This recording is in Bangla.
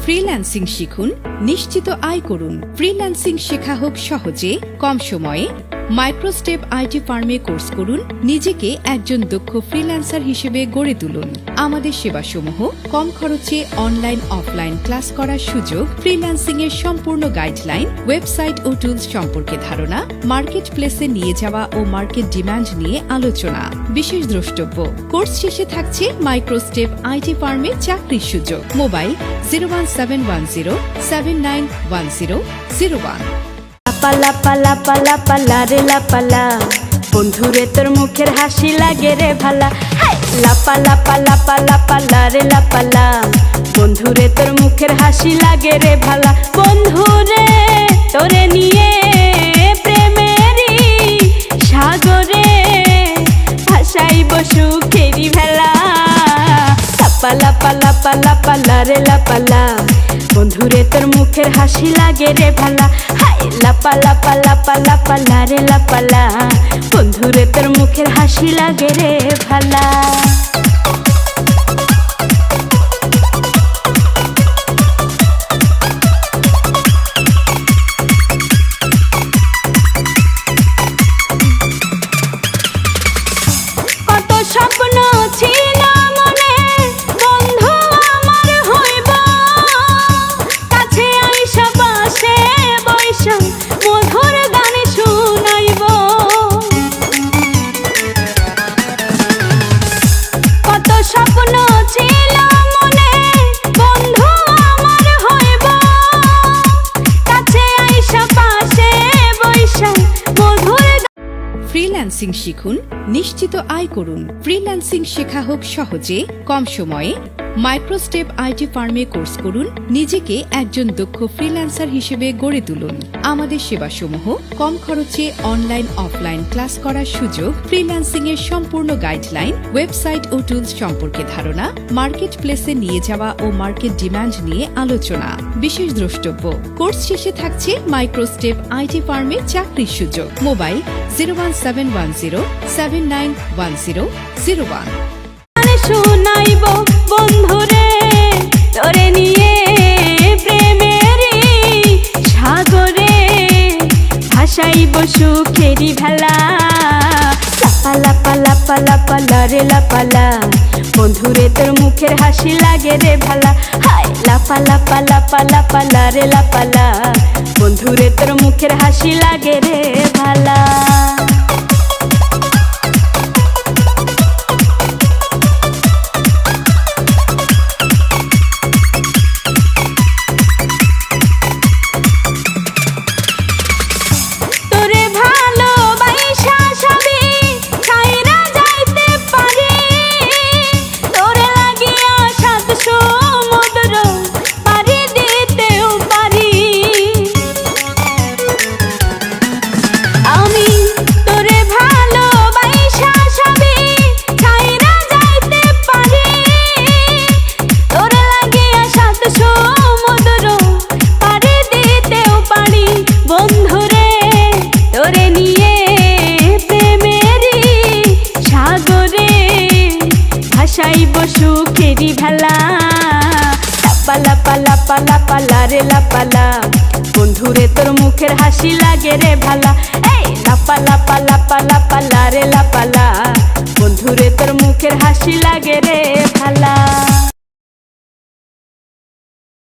ফ্রিল্যান্সিং শিখুন, নিশ্চিত আয় করুন। ফ্রিল্যান্সিং শেখা হোক সহজে, কম সময়ে। মাইক্রোস্টেপ আইটি ফার্মে কোর্স করুন, নিজেকে একজন দক্ষ ফ্রিল্যান্সার হিসেবে গড়ে তুলুন। আমাদের সেবাসমূহ কম খরচে অনলাইন অফলাইন ক্লাস করার সুযোগ, ফ্রিল্যান্সিং এর সম্পূর্ণ গাইডলাইন, ওয়েবসাইট ও টুলস সম্পর্কে ধারণা, মার্কেট প্লেসে নিয়ে যাওয়া ও মার্কেট ডিমান্ড নিয়ে আলোচনা। বিশেষ দ্রষ্টব্য, কোর্স শেষে থাকছে মাইক্রোস্টেপ আইটি ফার্মে চাকরির সুযোগ। মোবাইল 01710791001। পালা পালা পালা পালা রে লাপালা, বন্ধুরে তোর মুখের হাসি লাগে রে ভালা। লাপালা পালা পালা পালা রে লাপালা, বন্ধুরে তোর মুখের হাসি লাগে রে ভালা। বন্ধুরে তোরে নিয়ে প্রেমেরই সাগরে ভাসাইব সুখেরি ভেলা। লাপালা পালা পালা পালা রে লাপালা, বন্ধুরে তোর মুখের হাসি লাগে রে ভালা। লাপালা পালা পালা পালা রে লাপালা, বন্ধুরে তোর মুখের হাসি লাগে রে ভালা। কত স্বপ্ন ছিল মনে, বন্ধু আমার হইব, কাছে আইসা পাশে বৈশা মধুর গান শুনাইব। কত স্বপ্ন ছিল মনে, বন্ধু আমার হইব, কাছে আইসা পাশে বৈশা মধুর। ফ্রিল্যান্সিং শিখুন, নিশ্চিত আয় করুন। ফ্রিল্যান্সিং শেখা হোক সহজে, কম সময়ে। মাইক্রোস্টেপ আইটি ফার্মে কোর্স করুন, নিজেকে একজন দক্ষ ফ্রিল্যান্সার হিসেবে গড়ে তুলুন। আমাদের সেবাসমূহ কম খরচে অনলাইন অফলাইন ক্লাস করার সুযোগ, ফ্রিল্যান্সিং এর সম্পূর্ণ গাইডলাইন, ওয়েবসাইট ও টুলস সম্পর্কে ধারণা, মার্কেট প্লেসে নিয়ে যাওয়া ও মার্কেট ডিমান্ড নিয়ে আলোচনা। বিশেষ দ্রষ্টব্য, কোর্স শেষে থাকছে মাইক্রোস্টেপ আইটি ফার্মে চাকরির সুযোগ। মোবাইল 01710791001। শুনাইব বন্ধুরে তোরে নিয়ে প্রেমেরই সাগরে ভাসাইব সুখেরি ভেলা। লাপালা পালা পালা পালা রে লাপালা, বন্ধুরে তোর মুখের হাসি লাগে রে ভালা। লাপালা পালা পালা পালা রে লাপালা, বন্ধুরে তোর মুখের হাসি লাগে রে ভালা। ভাসাইব সুখেরি ভেলা। লাপালা পালা পালা পালা রে লাপালা, বন্ধুরে তোর মুখের হাসি লাগে রে ভালা। লাপালা পালা পালা পালা রে লাপালা, বন্ধুরে তোর মুখের হাসি লাগে রে ভালা।